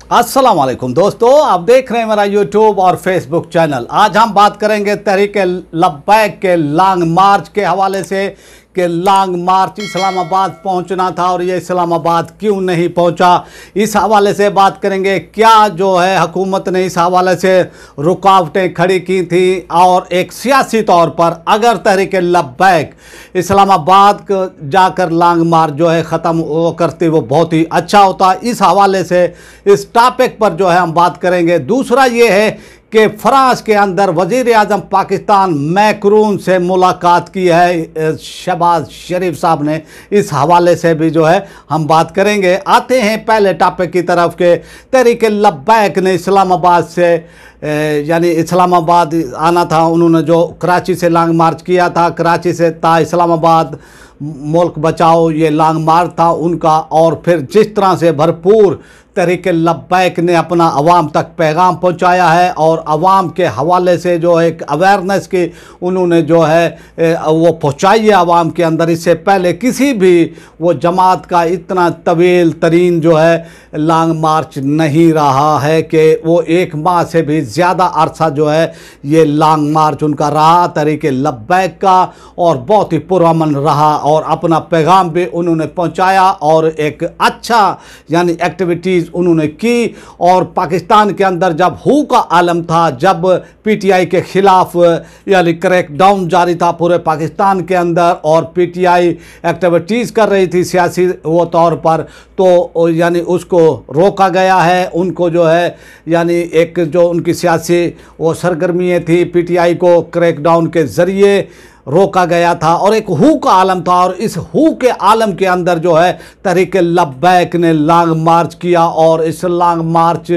अस्सलाम वालेकुम दोस्तों, आप देख रहे हैं मेरा यूट्यूब और फेसबुक चैनल। आज हम बात करेंगे तहरीक लब्बैक के लॉन्ग मार्च के हवाले से कि लॉन्ग मार्च इस्लामाबाद पहुंचना था और ये इस्लामाबाद क्यों नहीं पहुंचा। इस हवाले से बात करेंगे क्या जो है हुकूमत ने इस हवाले से रुकावटें खड़ी की थी, और एक सियासी तौर पर अगर तहरीक लब्बैक इस्लामाबाद जाकर लॉन्ग मार्च जो है ख़त्म वो करती वो बहुत ही अच्छा होता। इस हवाले से इस टॉपिक पर जो है हम बात करेंगे। दूसरा ये है कि फ्रांस के अंदर वज़ीर आज़म पाकिस्तान मैक्रून से मुलाकात की है शहबाज शरीफ साहब ने, इस हवाले से भी जो है हम बात करेंगे। आते हैं पहले टॉपिक की तरफ के तहरीक लब्बैक ने इस्लामाबाद से यानी इस्लामाबाद आना था। उन्होंने जो कराची से लॉन्ग मार्च किया था, कराची से ता इस्लामाबाद मुल्क बचाओ ये लॉन्ग मार्च था उनका। और फिर जिस तरह से भरपूर तहरीक लब्बैक ने अपना अवाम तक पैगाम पहुंचाया है और अवाम के हवाले से जो एक अवेयरनेस की उन्होंने जो है वो पहुंचाई है अवाम के अंदर। इससे पहले किसी भी वो जमात का इतना तवील तरीन जो है लॉन्ग मार्च नहीं रहा है कि वो एक माह से भी ज़्यादा अरसा जो है ये लॉन्ग मार्च उनका रहा तहरीक लब्बैक का, और बहुत ही पुरअमन रहा और अपना पैगाम भी उन्होंने पहुंचाया और एक अच्छा यानी एक्टिविटीज़ उन्होंने की। और पाकिस्तान के अंदर जब हू का आलम था, जब पीटीआई के ख़िलाफ़ यानी क्रैकडाउन जारी था पूरे पाकिस्तान के अंदर और पीटीआई एक्टिविटीज़ कर रही थी सियासी वो तौर पर, तो यानी उसको रोका गया है। उनको जो है यानी एक जो उनकी सियासी वो सरगर्मियाँ थी पीटीआई को क्रैकडाउन के ज़रिए रोका गया था और एक हू का आलम था। और इस हू के आलम के अंदर जो है तहरीक लब्बैक ने लॉन्ग मार्च किया और इस लॉन्ग मार्च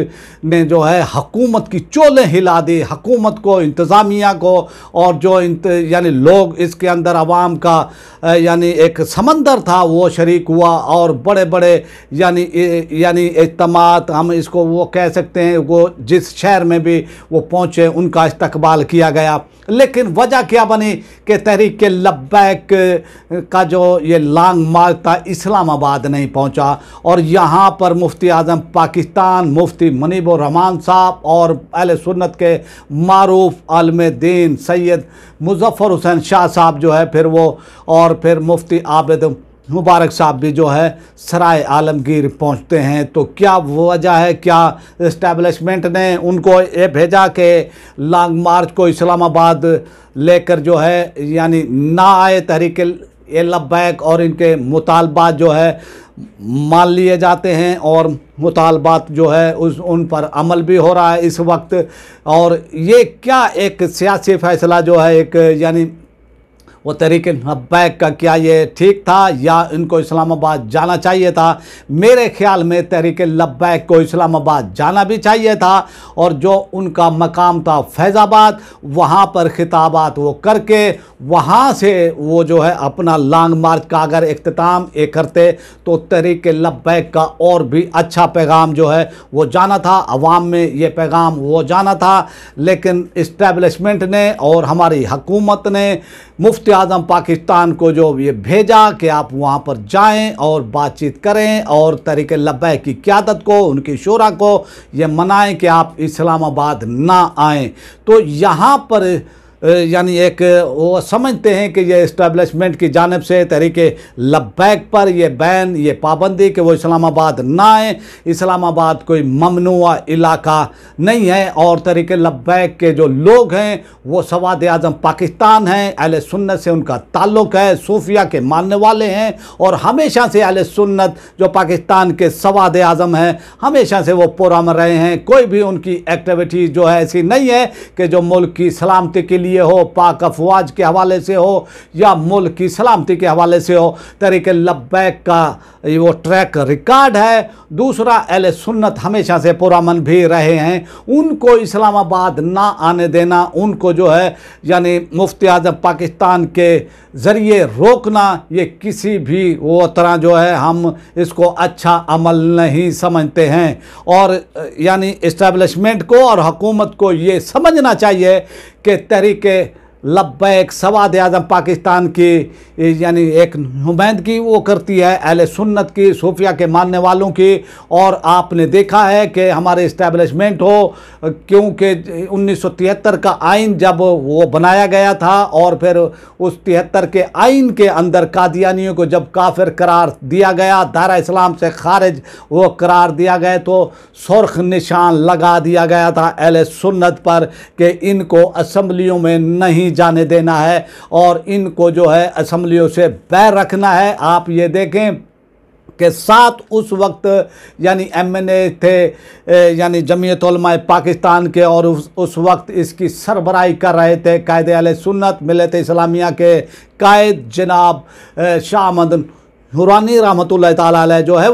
ने जो है हुकूमत की चोलें हिला दी, हुकूमत को, इंतज़ामिया को, और जो यानी लोग इसके अंदर आवाम का यानी एक समंदर था वो शरीक हुआ। और बड़े बड़े यानी इज्तिमात हम इसको वो कह सकते हैं, वो जिस शहर में भी वो पहुँचे उनका इस्तकबाल किया गया। लेकिन वजह क्या बनी कि तहरीक लब्बैक का जो ये लॉन्ग मार्च था इस्लामाबाद नहीं पहुंचा। और यहाँ पर मुफ्ती आज़म पाकिस्तान मुफ्ती मुनीबुर रहमान साहब और अहले सुन्नत के मारूफ आलिम दीन सैयद मुज़फ़्फ़र हुसैन शाह साहब जो है फिर वो, और फिर मुफ्ती आबिद मुबारक साहब भी जो है सराय आलमगीर पहुंचते हैं। तो क्या वजह है, क्या इस्टेब्लिशमेंट ने उनको ये भेजा कि लॉन्ग मार्च को इस्लामाबाद लेकर जो है यानी ना आए तहरीक लब्बैक और इनके मुतालबात जो है मान लिए जाते हैं और मुतालबात जो है उन पर अमल भी हो रहा है इस वक्त। और ये क्या एक सियासी फ़ैसला जो है एक यानी वो तहरीक लब्बैक का क्या ये ठीक था या इनको इस्लामाबाद जाना चाहिए था? मेरे ख्याल में तहरीक लब्बैक को इस्लामाबाद जाना भी चाहिए था और जो उनका मकाम था फैज़ाबाद वहाँ पर खिताबात वो करके वहाँ से वो जो है अपना लॉन्ग मार्च का अगर इख्तिताम ये करते तो तहरीक लब्बैक का और भी अच्छा पैगाम जो है वो जाना था, अवाम में ये पैगाम वो जाना था। लेकिन इस्टेब्लिशमेंट ने और हमारी हुकूमत ने मुफ्ती आज़म पाकिस्तान को जो ये भेजा कि आप वहाँ पर जाएं और बातचीत करें और तहरीक लब्बैक की क़यादत को, उनकी शूरा को ये मनाएं कि आप इस्लामाबाद ना आएं। तो यहाँ पर यानी एक वो समझते हैं कि ये इस्टेब्लिशमेंट की जानिब से तहरीक लब्बैक पर ये बैन, ये पाबंदी कि वो इस्लामाबाद ना आए। इस्लामाबाद कोई ममनुआ इलाका नहीं है और तहरीक लब्बैक के जो लोग हैं वो सवाद आज़म पाकिस्तान हैं, अहले सुन्नत से उनका ताल्लुक़ है, सूफिया के मानने वाले हैं और हमेशा से अहले सुन्नत जो पाकिस्तान के सवाद आज़म हैं हमेशा से वो पुरअमन रहे हैं। कोई भी उनकी एक्टिविटीज़ जो है ऐसी नहीं है कि जो मुल्क की सलामती के लिए हो, पाक अफवाज के हवाले से हो या मुल्क की सलामती के हवाले से हो। तहरीक लब्बैक का वो ट्रैक रिकॉर्ड है। दूसरा, अहले सुन्नत हमेशा से पुरअमन भी रहे हैं, उनको इस्लामाबाद ना आने देना, उनको जो है यानी मुफ्ती आज़म पाकिस्तान के ज़रिए रोकना, ये किसी भी वो तरह जो है हम इसको अच्छा अमल नहीं समझते हैं। और यानी इस्टेब्लिशमेंट को और हुकूमत को ये समझना चाहिए कि तहरीक लब्बैक सवाद आज़म पाकिस्तान की यानी एक नुमाइंदगी वो करती है अहले सुन्नत की, सूफिया के मानने वालों की। और आपने देखा है कि हमारे इस्टेब्लिशमेंट हो, क्योंकि 1973 का आइन जब वो बनाया गया था और फिर उस 73 के आइन के अंदर कादियानियों को जब काफिर करार दिया गया, दायरा इस्लाम से खारिज वो करार दिया गया, तो सुर्ख निशान लगा दिया गया था अहले सुन्नत पर कि इनको असम्बलियों में नहीं जाने देना है और इनको जो है असम्बलियों से बैर रखना है। आप ये देखें के साथ उस वक्त यानी MNA थे यानी जमीयत उलमा पाकिस्तान के, और उस वक्त इसकी सरबराही कर रहे थे कायदे अहले सुन्नत मिल्लत इस्लामिया के कायद जनाब शाह अहमद नूरानी रहमतुल्लाह ताला अलैह जो है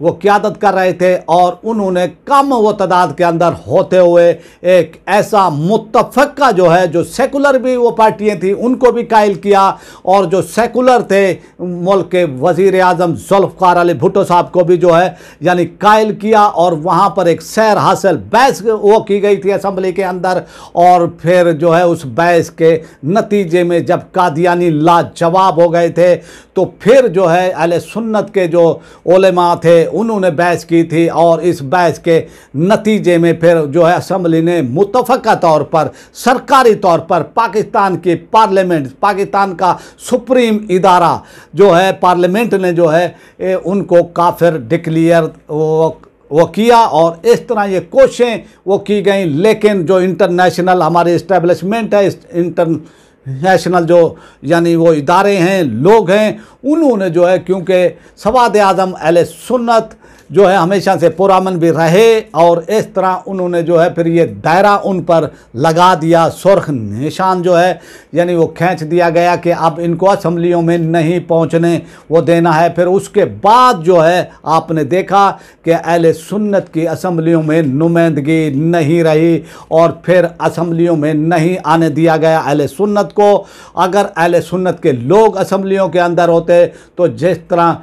वो क़यादत कर रहे थे। और उन्होंने कम व तादाद के अंदर होते हुए एक ऐसा मुत्तफ़क़ा जो है, जो सेकुलर भी वो पार्टियाँ थी उनको भी कायल किया, और जो सेकुलर थे मुल्क के वज़ीर आज़म ज़ुल्फ़िकार अली भुट्टो साहब को भी जो है यानी कायल किया। और वहाँ पर एक सैर हासिल बहस वो की गई थी असम्बली के अंदर, और फिर जो है उस बहस के नतीजे में जब कादियानी लाजवाब हो गए थे, तो फिर जो है अहले सुन्नत के जो उलेमा थे उन्होंने बहस की थी, और इस बहस के नतीजे में फिर जो है असम्बली ने मुत्तफ़क़ा तौर पर सरकारी तौर पर पाकिस्तान की पार्लियामेंट, पाकिस्तान का सुप्रीम इदारा जो है पार्लियामेंट ने जो है उनको काफिर डिक्लेयर वो किया। और इस तरह ये कोशिशें वो की गई, लेकिन जो इंटरनेशनल हमारे इस्टेब्लिशमेंट है, इंटरनेशनल जो यानी वो इदारे हैं, लोग हैं, उन्होंने जो है क्योंकि सवाद आज़म अहले सुन्नत जो है हमेशा से पुरअमन भी रहे, और इस तरह उन्होंने जो है फिर ये दायरा उन पर लगा दिया, सुर्ख निशान जो है यानी वो खींच दिया गया कि अब इनको असम्बलियों में नहीं पहुंचने वो देना है। फिर उसके बाद जो है आपने देखा कि अहले सुन्नत की असम्बलियों में नुमाइंदगी नहीं रही, और फिर असम्बलियों में नहीं आने दिया गया अहले सुन्नत को। अगर अहले सुन्नत के लोग असम्बलियों के अंदर होते तो जिस तरह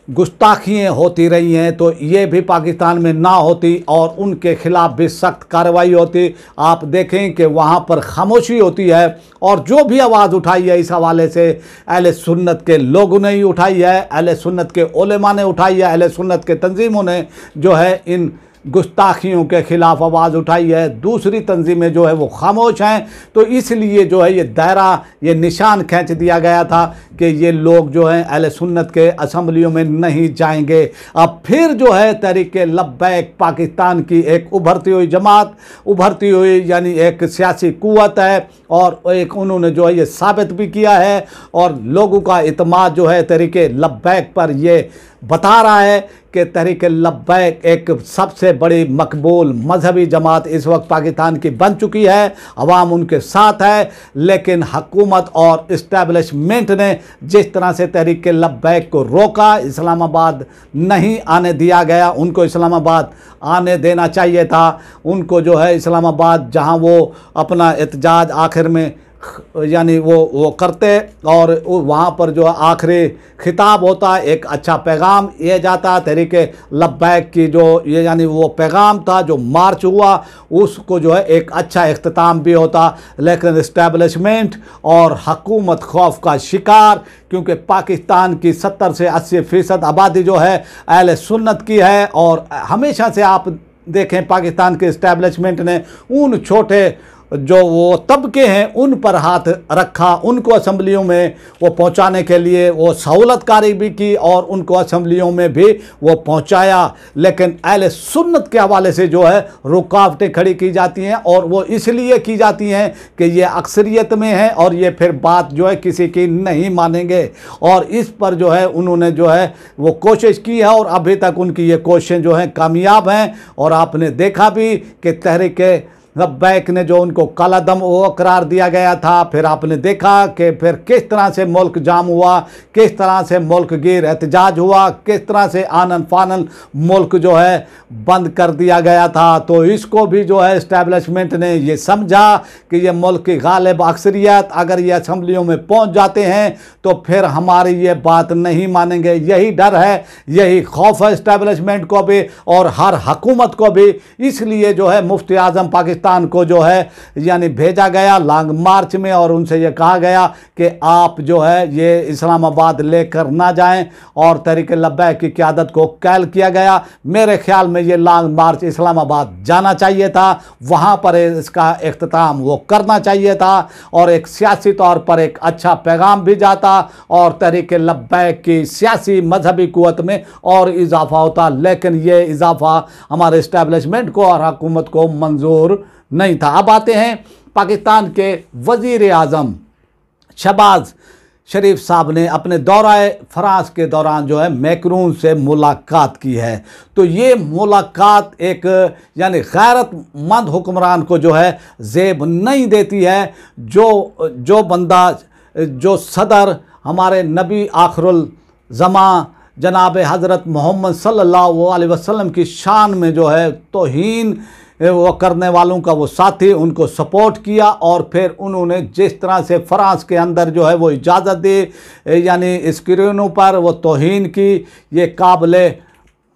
गुस्ताखियाँ होती रही हैं तो ये भी पाकिस्तान में ना होती, और उनके ख़िलाफ़ भी सख्त कार्रवाई होती। आप देखें कि वहाँ पर खामोशी होती है, और जो भी आवाज़ उठाई है इस हवाले से अहले सुन्नत के लोगों ने ही उठाई है, अहले सुन्नत के उलेमा ने उठाई है, अहले सुन्नत के तंजीमों ने जो है इन गुस्ताखियों के ख़िलाफ़ आवाज़ उठाई है। दूसरी तंजीमें जो है वो खामोश हैं, तो इसलिए जो है ये दायरा, ये निशान खींच दिया गया था कि ये लोग जो हैं अहले सुन्नत के असम्बलियों में नहीं जाएंगे। अब फिर जो है तहरीक लब्बैक पाकिस्तान की एक उभरती हुई जमात, उभरती हुई यानी एक सियासी क़ुव्वत है, और एक उन्होंने जो है ये साबित भी किया है, और लोगों का इत्मीनान जो है तहरीक लब्बैक पर ये बता रहा है कि तहरीक लब्बैक एक सबसे बड़ी मकबूल मजहबी जमात इस वक्त पाकिस्तान की बन चुकी है, अवाम उनके साथ है। लेकिन हुकूमत और इस्टेब्लिशमेंट ने जिस तरह से तहरीक लब्बैक को रोका, इस्लामाबाद नहीं आने दिया गया, उनको इस्लामाबाद आने देना चाहिए था। उनको जो है इस्लामाबाद जहां वो अपना एहतजाज आखिर में यानी वो करते, और वहाँ पर जो आखिरी खिताब होता, एक अच्छा पैगाम ये जाता तहरीक लब्बैक की जो ये यानी वो पैगाम था जो मार्च हुआ, उसको जो है एक अच्छा इख्तिताम भी होता। लेकिन इस्टेब्लिशमेंट और हुकूमत खौफ का शिकार, क्योंकि पाकिस्तान की 70 से 80% आबादी जो है अहले सुन्नत की है, और हमेशा से आप देखें पाकिस्तान के इस्टेब्लिशमेंट ने उन छोटे जो वो तबके हैं उन पर हाथ रखा, उनको असम्बलियों में वो पहुंचाने के लिए वो सहूलतकारी भी की, और उनको असम्बलियों में भी वो पहुंचाया। लेकिन अहले सुन्नत के हवाले से जो है रुकावटें खड़ी की जाती हैं, और वो इसलिए की जाती हैं कि ये अक्सरियत में है, और ये फिर बात जो है किसी की नहीं मानेंगे। और इस पर जो है उन्होंने जो है वो कोशिश की है, और अभी तक उनकी ये कोशिशें जो हैं कामयाब हैं। और आपने देखा भी कि तहरीक लब्बैक ने जो उनको काला दम वो करार दिया गया था, फिर आपने देखा कि फिर किस तरह से मुल्क जाम हुआ, किस तरह से मुल्क गिर एहतजाज हुआ, किस तरह से आनन फानन मुल्क जो है बंद कर दिया गया था। तो इसको भी जो है इस्टेब्लिशमेंट ने ये समझा कि ये मुल्क की गालिब अक्सरियत अगर ये असम्बलियों में पहुंच जाते हैं तो फिर हमारी ये बात नहीं मानेंगे। यही डर है, यही खौफ है इस्टेब्लिशमेंट को भी और हर हुकूमत को भी। इसलिए जो है मुफ्ती आज़म पाकिस्तान पाकिस्तान को जो है यानी भेजा गया लॉन्ग मार्च में, और उनसे ये कहा गया कि आप जो है ये इस्लामाबाद लेकर ना जाएं, और तहरीक लब्बैक की क़यादत को कैल किया गया। मेरे ख्याल में ये लॉन्ग मार्च इस्लामाबाद जाना चाहिए था, वहाँ पर इसका इख्तिताम वो करना चाहिए था, और एक सियासी तौर पर एक अच्छा पैगाम भी जाता, और तहरीक लब्बैक की सियासी मजहबी क़ुव्वत में और इजाफा होता। लेकिन ये इजाफा हमारे इस्टेब्लिशमेंट को और हुकूमत को मंजूर नहीं था। अब आते हैं पाकिस्तान के वज़ीर आज़म शहबाज शरीफ साहब ने अपने दौराए फ्रांस के दौरान जो है मैक्रोन से मुलाकात की है। तो ये मुलाकात एक यानी गैरतमंद हुक्मरान को जो है ज़ेब नहीं देती है। जो बंदा जो सदर हमारे नबी आखिरुल ज़मा जनाब हज़रत मोहम्मद सल्लल्लाहु अलैहि वसल्लम की शान में जो है तौहीन वो करने वालों का वो साथी, उनको सपोर्ट किया, और फिर उन्होंने जिस तरह से फ्रांस के अंदर जो है वो इजाज़त दी यानी स्क्रीनों पर वो तौहीन की, ये काबिल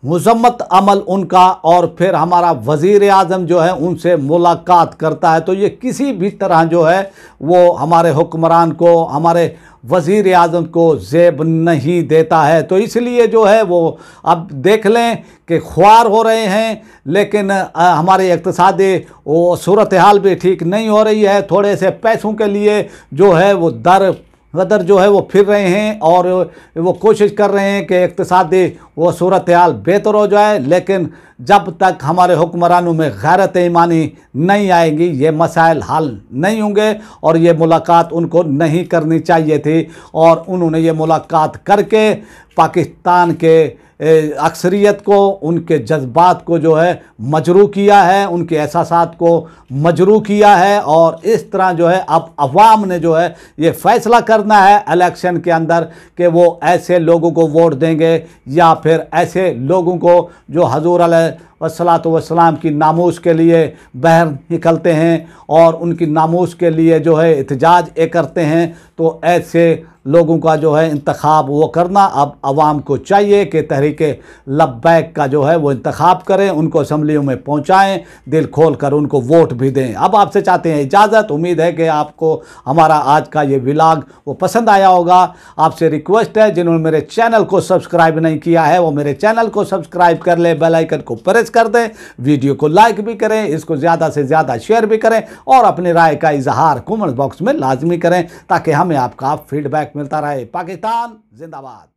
मुज़म्मत अमल उनका। और फिर हमारा वज़ीर आज़म जो है उनसे मुलाकात करता है, तो ये किसी भी तरह जो है वो हमारे हुक्मरान को, हमारे वज़ीर आज़म को ज़ेब नहीं देता है। तो इसलिए जो है वो अब देख लें कि ख्वार हो रहे हैं, लेकिन हमारे इक़्तिसादी वो सूरत हाल भी ठीक नहीं हो रही है। थोड़े से पैसों के लिए जो है वो दर गदर जो है वो फिर रहे हैं, और वो कोशिश कर रहे हैं कि इक़्तिसादी वो सूरत हाल बेहतर हो जाए। लेकिन जब तक हमारे हुक्मरानों में गैरत ईमानी नहीं आएगी ये मसाइल हल नहीं होंगे, और ये मुलाकात उनको नहीं करनी चाहिए थी। और उन्होंने ये मुलाकात करके पाकिस्तान के अक्सरियत को, उनके जज्बात को जो है मजरू किया है, उनके एहसासात को मजरू किया है। और इस तरह जो है अब अवाम ने जो है ये फ़ैसला करना है इलेक्शन के अंदर कि वो ऐसे लोगों को वोट देंगे या फिर ऐसे लोगों को जो हजूर वस्सलातु वस्सलाम की नामूस के लिए बाहर निकलते हैं और उनकी नामूस के लिए जो है एहतजाज करते हैं। तो ऐसे लोगों का जो है इंतखाब वो करना अब आवाम को चाहिए कि तहरीक लब्बैक का जो है वो इंतखाब करें, उनको असम्बलियों में पहुँचाएँ, दिल खोल कर उनको वोट भी दें। अब आपसे चाहते हैं इजाज़त। उम्मीद है कि आपको हमारा आज का ये व्लॉग वो पसंद आया होगा। आपसे रिक्वेस्ट है जिन्होंने मेरे चैनल को सब्सक्राइब नहीं किया है वो मेरे चैनल को सब्सक्राइब कर ले, बेल आइकन को प्रेस कर दें, वीडियो को लाइक भी करें, इसको ज़्यादा से ज़्यादा शेयर भी करें, और अपनी राय का इजहार कमेंट बॉक्स में लाजमी करें ताकि हमें आपका फीडबैक मिलता रहे। पाकिस्तान जिंदाबाद।